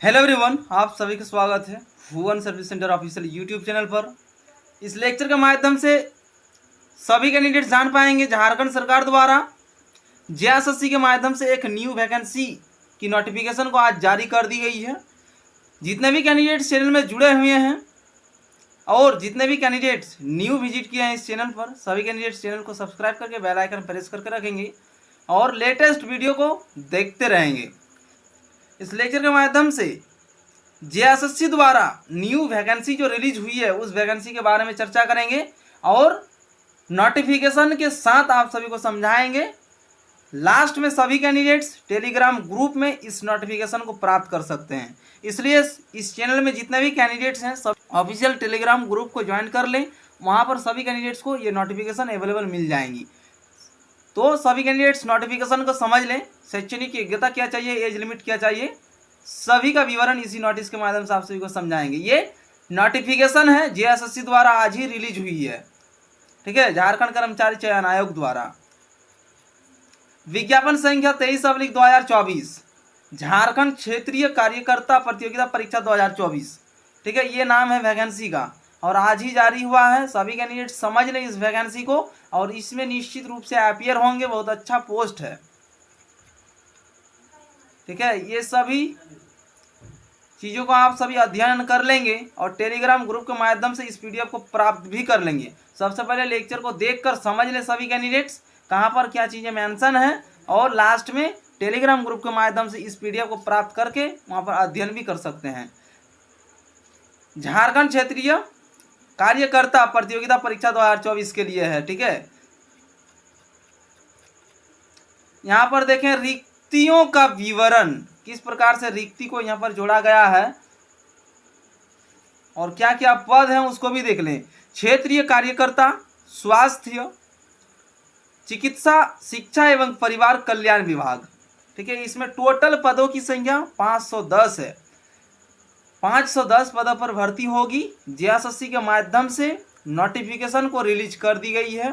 Hello everyone, आप सभी का स्वागत है Bhuvan service centre official YouTube channel पर। इस लेक्चर के माध्यम से सभी कैंडिडेट्स जान पाएंगे झारखंड सरकार द्वारा जेएसएससी के माध्यम से एक न्यू वैकेंसी की नोटिफिकेशन को आज जारी कर दी गई है। जितने भी कैंडिडेट्स चैनल में जुड़े हुए हैं और जितने भी कैंडिडेट्स न्यू विजिट किए हैं इस चैनल पर, सभी कैंडिडेट्स चैनल को सब्सक्राइब करके बेल आइकन प्रेस करके रखेंगे और लेटेस्ट वीडियो को देखते रहेंगे। इस लेक्चर के माध्यम से जेएसएससी द्वारा न्यू वैकेंसी जो रिलीज हुई है उस वैकेंसी के बारे में चर्चा करेंगे और नोटिफिकेशन के साथ आप सभी को समझाएंगे। लास्ट में सभी कैंडिडेट्स टेलीग्राम ग्रुप में इस नोटिफिकेशन को प्राप्त कर सकते हैं, इसलिए इस चैनल में जितने भी कैंडिडेट्स हैं सब ऑफिशियल टेलीग्राम ग्रुप को ज्वाइन कर लें। वहाँ पर सभी कैंडिडेट्स को ये नोटिफिकेशन अवेलेबल मिल जाएंगी। तो सभी कैंडिडेट्स नोटिफिकेशन को समझ लें। शैक्षणिक योग्यता क्या चाहिए, एज लिमिट क्या चाहिए, सभी का विवरण इसी नोटिस के माध्यम से आप सभी को समझाएंगे। ये नोटिफिकेशन है जेएसएससी द्वारा आज ही रिलीज हुई है, ठीक है, झारखंड कर्मचारी चयन आयोग द्वारा। विज्ञापन संख्या 23/2024 झारखंड क्षेत्रीय कार्यकर्ता प्रतियोगिता परीक्षा 2024, ठीक है, ये नाम है वैकेंसी का और आज ही जारी हुआ है। सभी कैंडिडेट समझ लें इस वैकेंसी को और इसमें निश्चित रूप से अपियर होंगे। बहुत अच्छा पोस्ट है, ठीक है। ये सभी चीज़ों को आप सभी अध्ययन कर लेंगे और टेलीग्राम ग्रुप के माध्यम से इस पीडीएफ को प्राप्त भी कर लेंगे। सबसे पहले लेक्चर को देखकर समझ लें सभी कैंडिडेट्स कहाँ पर क्या चीज़ें मेंशन है और लास्ट में टेलीग्राम ग्रुप के माध्यम से इस पीडीएफ को प्राप्त करके वहाँ पर अध्ययन भी कर सकते हैं। झारखंड क्षेत्रीय कार्यकर्ता प्रतियोगिता परीक्षा 2024 के लिए है, ठीक है। यहाँ पर देखें रिक्तियों का विवरण, किस प्रकार से रिक्ति को यहाँ पर जोड़ा गया है और क्या क्या पद हैं उसको भी देख लें। क्षेत्रीय कार्यकर्ता, स्वास्थ्य, चिकित्सा, शिक्षा एवं परिवार कल्याण विभाग, ठीक है। इसमें टोटल पदों की संख्या 510 है। 510 पदों पर भर्ती होगी। जेएसएससी के माध्यम से नोटिफिकेशन को रिलीज कर दी गई है।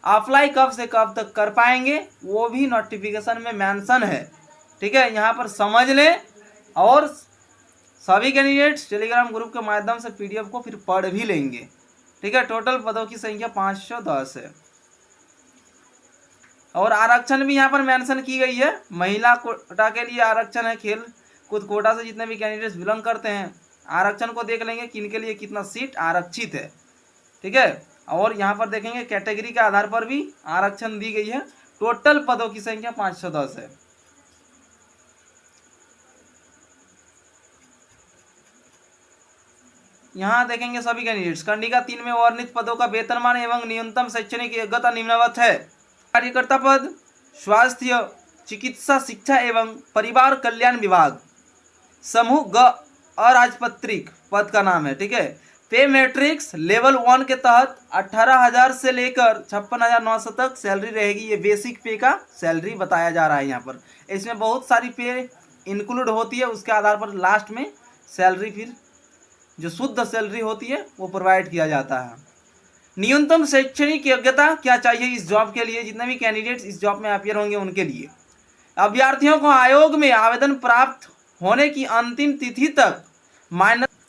अप्लाई कब से कब तक कर पाएंगे वो भी नोटिफिकेशन में मेंशन है, ठीक है। यहाँ पर समझ लें और सभी कैंडिडेट्स टेलीग्राम ग्रुप के माध्यम से पीडीएफ को फिर पढ़ भी लेंगे, ठीक है। टोटल पदों की संख्या 510 है और आरक्षण भी यहाँ पर मेंशन की गई है। महिला कोटा के लिए आरक्षण है। खेल कूद कोटा से जितने भी कैंडिडेट्स बिलोंग करते हैं आरक्षण को देख लेंगे किन के लिए कितना सीट आरक्षित है, ठीक है। और यहाँ पर देखेंगे कैटेगरी के आधार पर भी आरक्षण दी गई है। टोटल पदों की संख्या 510 है। यहाँ देखेंगे सभी कैंडिडेट्स कंडिका 3 में वर्णित पदों का वेतनमान एवं न्यूनतम शैक्षणिक योग्यता निम्नवत है। कार्यकर्ता पद स्वास्थ्य, चिकित्सा, शिक्षा एवं परिवार कल्याण विभाग, समूह ग अराजपत्रित पद का नाम है, ठीक है। पे मैट्रिक्स लेवल 1 के तहत 18,000 से लेकर 56,900 तक सैलरी रहेगी। ये बेसिक पे का सैलरी बताया जा रहा है यहाँ पर। इसमें बहुत सारी पे इंक्लूड होती है, उसके आधार पर लास्ट में सैलरी फिर जो शुद्ध सैलरी होती है वो प्रोवाइड किया जाता है। न्यूनतम शैक्षणिक योग्यता क्या चाहिए इस जॉब के लिए, जितने भी कैंडिडेट्स इस जॉब में अपियर होंगे उनके लिए। अभ्यर्थियों को आयोग में आवेदन प्राप्त होने की अंतिम तिथि तक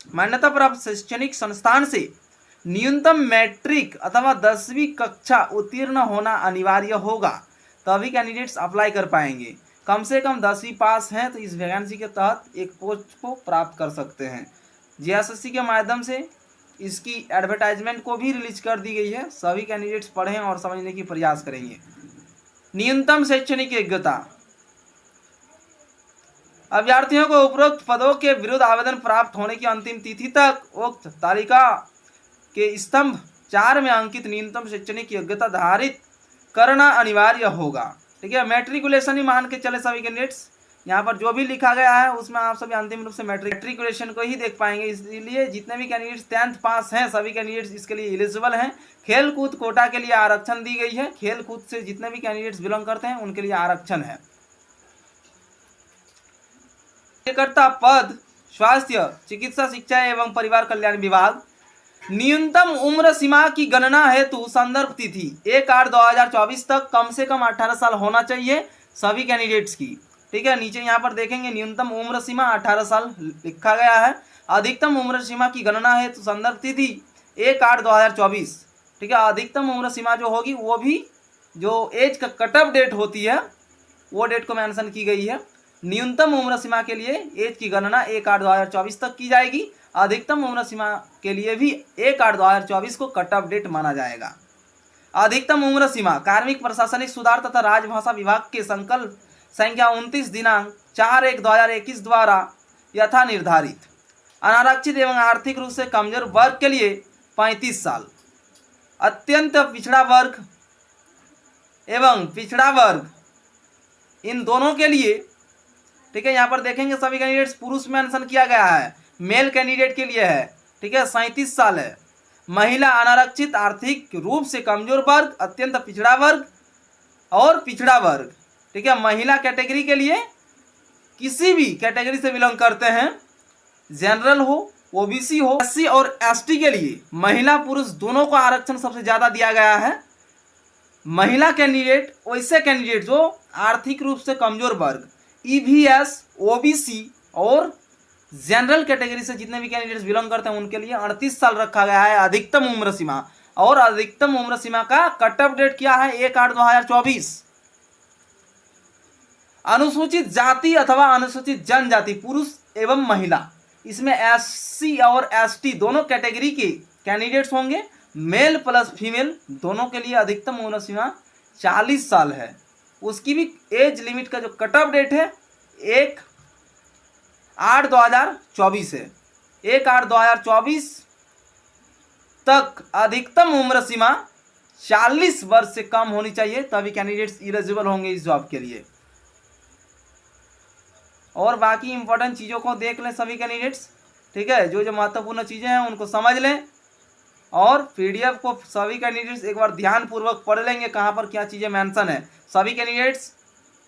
मान्यता प्राप्त शैक्षणिक संस्थान से न्यूनतम मैट्रिक अथवा 10वीं कक्षा उत्तीर्ण होना अनिवार्य होगा, तभी कैंडिडेट्स अप्लाई कर पाएंगे। कम से कम 10वीं पास हैं तो इस वैकेंसी के तहत एक पोस्ट को प्राप्त कर सकते हैं। जेएसएससी के माध्यम से इसकी एडवर्टाइजमेंट को भी रिलीज कर दी गई है। सभी कैंडिडेट्स पढ़ें और समझने की प्रयास करेंगे। न्यूनतम शैक्षणिक योग्यता, अभ्यर्थियों को उपरोक्त पदों के विरुद्ध आवेदन प्राप्त होने की अंतिम तिथि तक उक्त तालिका के स्तंभ 4 में अंकित न्यूनतम शैक्षणिक योग्यता धारित करना अनिवार्य होगा, ठीक है। मैट्रिकुलेशन ही मान के चले सभी कैंडिडेट्स। यहाँ पर जो भी लिखा गया है उसमें आप सभी अंतिम रूप से मैट्रिकुलेशन को ही देख पाएंगे। इसलिए जितने भी कैंडिडेट्स 10th पास हैं सभी कैंडिडेट्स इसके लिए एलिजिबल हैं। खेल कूद कोटा के लिए आरक्षण दी गई है। खेल कूद से जितने भी कैंडिडेट्स बिलोंग करते हैं उनके लिए आरक्षण है। कार्यकर्ता पद स्वास्थ्य, चिकित्सा, शिक्षा एवं परिवार कल्याण विभाग, न्यूनतम उम्र सीमा की गणना हेतु संदर्भ तिथि 1/8/2024 तक कम से कम 18 साल होना चाहिए सभी कैंडिडेट्स की। ठीक है। नीचे यहाँ पर देखेंगे न्यूनतम उम्र सीमा 18 साल लिखा गया है। अधिकतम उम्र सीमा की गणना है तो संदर्भ तिथि 1/8/2024, ठीक है। अधिकतम उम्र सीमा जो होगी वो भी जो एज का कट ऑफ डेट होती है वो डेट को मेंशन की गई है। न्यूनतम उम्र सीमा के लिए एज की गणना 1/8/2024 तक की जाएगी। अधिकतम उम्र सीमा के लिए भी 1/8/2024 को कट ऑफ डेट माना जाएगा। अधिकतम उम्र सीमा कार्मिक प्रशासनिक सुधार तथा राजभाषा विभाग के संकल्प संख्या 29 दिनांक 4/1/2021 द्वारा यथा निर्धारित। अनारक्षित एवं आर्थिक रूप से कमजोर वर्ग के लिए 35 साल, अत्यंत पिछड़ा वर्ग एवं पिछड़ा वर्ग इन दोनों के लिए, ठीक है। यहाँ पर देखेंगे सभी कैंडिडेट्स पुरुष मेंशन किया गया है, मेल कैंडिडेट के लिए है, ठीक है, 37 साल है। महिला अनारक्षित आर्थिक रूप से कमजोर वर्ग, अत्यंत पिछड़ा वर्ग और पिछड़ा वर्ग, ठीक है। महिला कैटेगरी के लिए किसी भी कैटेगरी से बिलोंग करते हैं, जनरल हो, ओबीसी हो, एससी और एसटी के लिए महिला पुरुष दोनों को आरक्षण सबसे ज्यादा दिया गया है। महिला कैंडिडेट वैसे कैंडिडेट जो आर्थिक रूप से कमजोर वर्ग, ईवीएस, ओबीसी और जनरल कैटेगरी से जितने भी कैंडिडेट्स बिलोंग करते हैं उनके लिए 38 साल रखा गया है अधिकतम उम्र सीमा। और अधिकतम उम्र सीमा का कट ऑफ डेट क्या है? 1/8/2024। अनुसूचित जाति अथवा अनुसूचित जनजाति पुरुष एवं महिला, इसमें एससी और एसटी दोनों कैटेगरी के कैंडिडेट्स होंगे। मेल प्लस फीमेल दोनों के लिए अधिकतम उम्र सीमा 40 साल है। उसकी भी एज लिमिट का जो कट ऑफ डेट है 1/8/2024 है। 1/8/2024 तक अधिकतम उम्र सीमा 40 वर्ष से कम होनी चाहिए, तभी कैंडिडेट्स एलिजिबल होंगे इस जॉब के लिए। और बाकी इंपॉर्टेंट चीज़ों को देख लें सभी कैंडिडेट्स, ठीक है। जो जो महत्वपूर्ण चीज़ें हैं उनको समझ लें और पीडीएफ को सभी कैंडिडेट्स एक बार ध्यानपूर्वक पढ़ लेंगे कहाँ पर क्या चीज़ें मेंशन है। सभी कैंडिडेट्स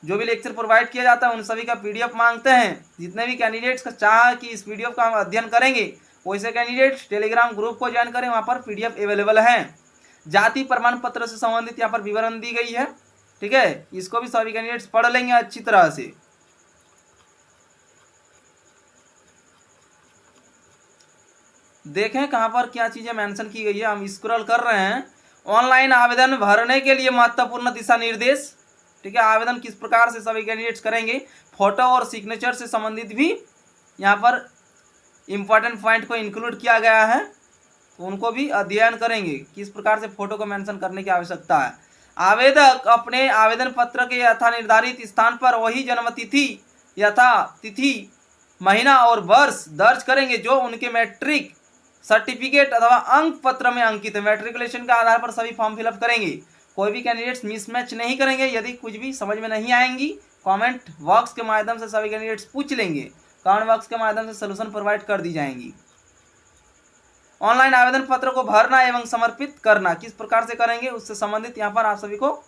जो भी लेक्चर प्रोवाइड किया जाता है उन सभी का पीडीएफ मांगते हैं। जितने भी कैंडिडेट्स का चाह कि इस पीडीएफ का हम अध्ययन करेंगे वैसे कैंडिडेट्स टेलीग्राम ग्रुप को ज्वाइन करें, वहाँ पर पीडीएफ अवेलेबल है। जाति प्रमाण पत्र से संबंधित यहाँ पर विवरण दी गई है, ठीक है। इसको भी सभी कैंडिडेट्स पढ़ लेंगे अच्छी तरह से। देखें कहाँ पर क्या चीज़ें मेंशन की गई है, हम स्क्रॉल कर रहे हैं। ऑनलाइन आवेदन भरने के लिए महत्वपूर्ण दिशा निर्देश, ठीक है। आवेदन किस प्रकार से सभी कैंडिडेट्स करेंगे, फोटो और सिग्नेचर से संबंधित भी यहाँ पर इंपॉर्टेंट पॉइंट को इंक्लूड किया गया है, तो उनको भी अध्ययन करेंगे किस प्रकार से फोटो को मेंशन करने की आवश्यकता है। आवेदक अपने आवेदन पत्र के यथा निर्धारित स्थान पर वही जन्मतिथि यथा तिथि, महीना और वर्ष दर्ज करेंगे जो उनके मैट्रिक सर्टिफिकेट अथवा अंक पत्र में अंकित है। मैट्रिकुलेशन के आधार पर सभी फॉर्म फिलअप करेंगे। कोई भी कैंडिडेट्स मिसमैच नहीं करेंगे। यदि कुछ भी समझ में नहीं आएंगी कमेंट बॉक्स के माध्यम से सभी कैंडिडेट्स पूछ लेंगे, कमेंट बॉक्स के माध्यम से सलूशन प्रोवाइड कर दी जाएंगी। ऑनलाइन आवेदन पत्र को भरना एवं समर्पित करना किस प्रकार से करेंगे उससे संबंधित यहाँ पर आप सभी को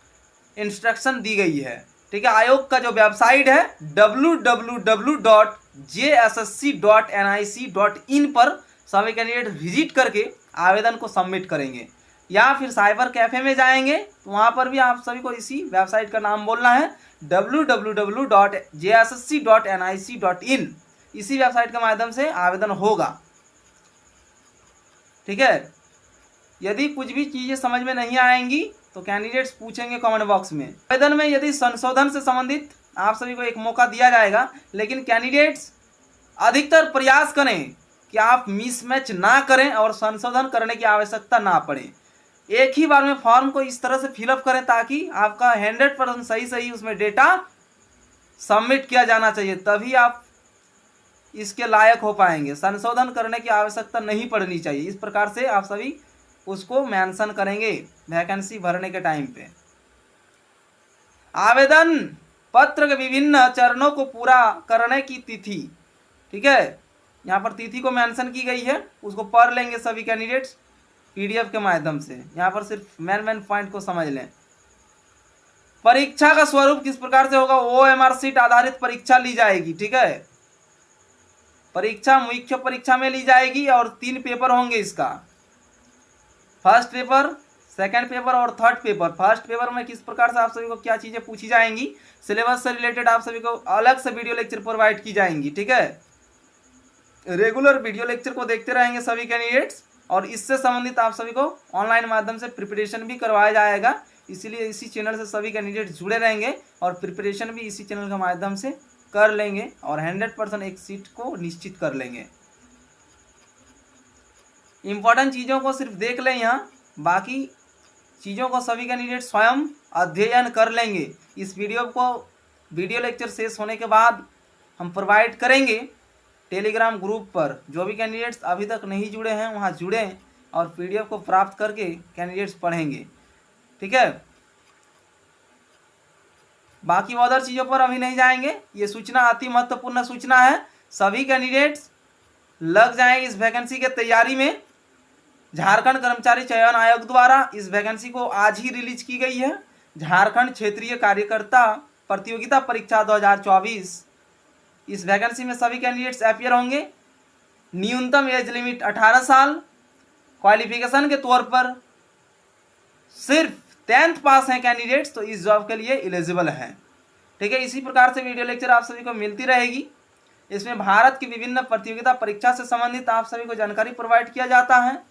इंस्ट्रक्शन दी गई है, ठीक है। आयोग का जो वेबसाइट है www.jssc.nic.in पर सभी कैंडिडेट विजिट करके आवेदन को सबमिट करेंगे, या फिर साइबर कैफे में जाएंगे तो वहाँ पर भी आप सभी को इसी वेबसाइट का नाम बोलना है www.jssc.nic.in। इसी वेबसाइट के माध्यम से आवेदन होगा, ठीक है। यदि कुछ भी चीज़ें समझ में नहीं आएंगी तो कैंडिडेट्स पूछेंगे कमेंट बॉक्स में। आवेदन में यदि संशोधन से संबंधित आप सभी को एक मौका दिया जाएगा, लेकिन कैंडिडेट्स अधिकतर प्रयास करें कि आप मिसमैच ना करें और संशोधन करने की आवश्यकता ना पड़े। एक ही बार में फॉर्म को इस तरह से फिलअप करें ताकि आपका 100% सही उसमें डेटा सबमिट किया जाना चाहिए, तभी आप इसके लायक हो पाएंगे। संशोधन करने की आवश्यकता नहीं पड़नी चाहिए। इस प्रकार से आप सभी उसको मेंशन करेंगे वैकेंसी भरने के टाइम पे। आवेदन पत्र के विभिन्न चरणों को पूरा करने की तिथि, ठीक है। यहाँ पर तिथि को मेंशन की गई है, उसको पढ़ लेंगे सभी कैंडिडेट्स पीडीएफ के माध्यम से। यहाँ पर सिर्फ मेन पॉइंट को समझ लें। परीक्षा का स्वरूप किस प्रकार से होगा, OMR शीट आधारित परीक्षा ली जाएगी, ठीक है। परीक्षा मुख्य परीक्षा में ली जाएगी और 3 पेपर होंगे इसका। फर्स्ट पेपर सेकंड पेपर और थर्ड पेपर। फर्स्ट पेपर में किस प्रकार से आप सभी को क्या चीज़ें पूछी जाएंगी, सिलेबस से रिलेटेड आप सभी को अलग से वीडियो लेक्चर प्रोवाइड की जाएंगी। ठीक है, रेगुलर वीडियो लेक्चर को देखते रहेंगे सभी कैंडिडेट्स, और इससे संबंधित आप सभी को ऑनलाइन माध्यम से प्रिपरेशन भी करवाया जाएगा। इसीलिए इसी चैनल से सभी कैंडिडेट जुड़े रहेंगे और प्रिपरेशन भी इसी चैनल के माध्यम से कर लेंगे और 100% एक सीट को निश्चित कर लेंगे। इम्पोर्टेंट चीज़ों को सिर्फ देख लें यहाँ, बाकी चीज़ों को सभी कैंडिडेट स्वयं अध्ययन कर लेंगे। इस वीडियो लेक्चर शेष होने के बाद हम प्रोवाइड करेंगे टेलीग्राम ग्रुप पर। जो भी कैंडिडेट्स अभी तक नहीं जुड़े हैं वहाँ जुड़ें और पीडीएफ को प्राप्त करके कैंडिडेट्स पढ़ेंगे। ठीक है, बाकी अदर चीज़ों पर अभी नहीं जाएंगे। ये सूचना अति महत्वपूर्ण सूचना है, सभी कैंडिडेट्स लग जाएं इस वैकेंसी के तैयारी में। झारखंड कर्मचारी चयन आयोग द्वारा इस वैकेंसी को आज ही रिलीज की गई है। झारखंड क्षेत्रीय कार्यकर्ता प्रतियोगिता परीक्षा 2024, इस वैकेंसी में सभी कैंडिडेट्स अपीयर होंगे। न्यूनतम एज लिमिट 18 साल, क्वालिफिकेशन के तौर पर सिर्फ 10th पास हैं कैंडिडेट्स तो इस जॉब के लिए एलिजिबल हैं। ठीक है, इसी प्रकार से वीडियो लेक्चर आप सभी को मिलती रहेगी। इसमें भारत की विभिन्न प्रतियोगिता परीक्षा से संबंधित आप सभी को जानकारी प्रोवाइड किया जाता है।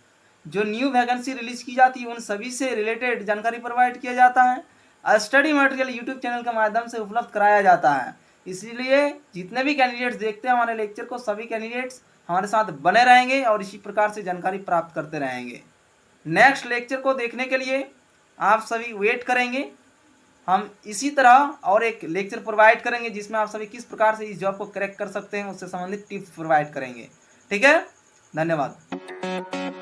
जो न्यू वैकेंसी रिलीज की जाती है उन सभी से रिलेटेड जानकारी प्रोवाइड किया जाता है। स्टडी मटेरियल यूट्यूब चैनल के माध्यम से उपलब्ध कराया जाता है। इसीलिए जितने भी कैंडिडेट्स देखते हैं हमारे लेक्चर को, सभी कैंडिडेट्स हमारे साथ बने रहेंगे और इसी प्रकार से जानकारी प्राप्त करते रहेंगे। नेक्स्ट लेक्चर को देखने के लिए आप सभी वेट करेंगे। हम इसी तरह और एक लेक्चर प्रोवाइड करेंगे जिसमें आप सभी किस प्रकार से इस जॉब को क्रैक कर सकते हैं उससे संबंधित टिप्स प्रोवाइड करेंगे। ठीक है, धन्यवाद।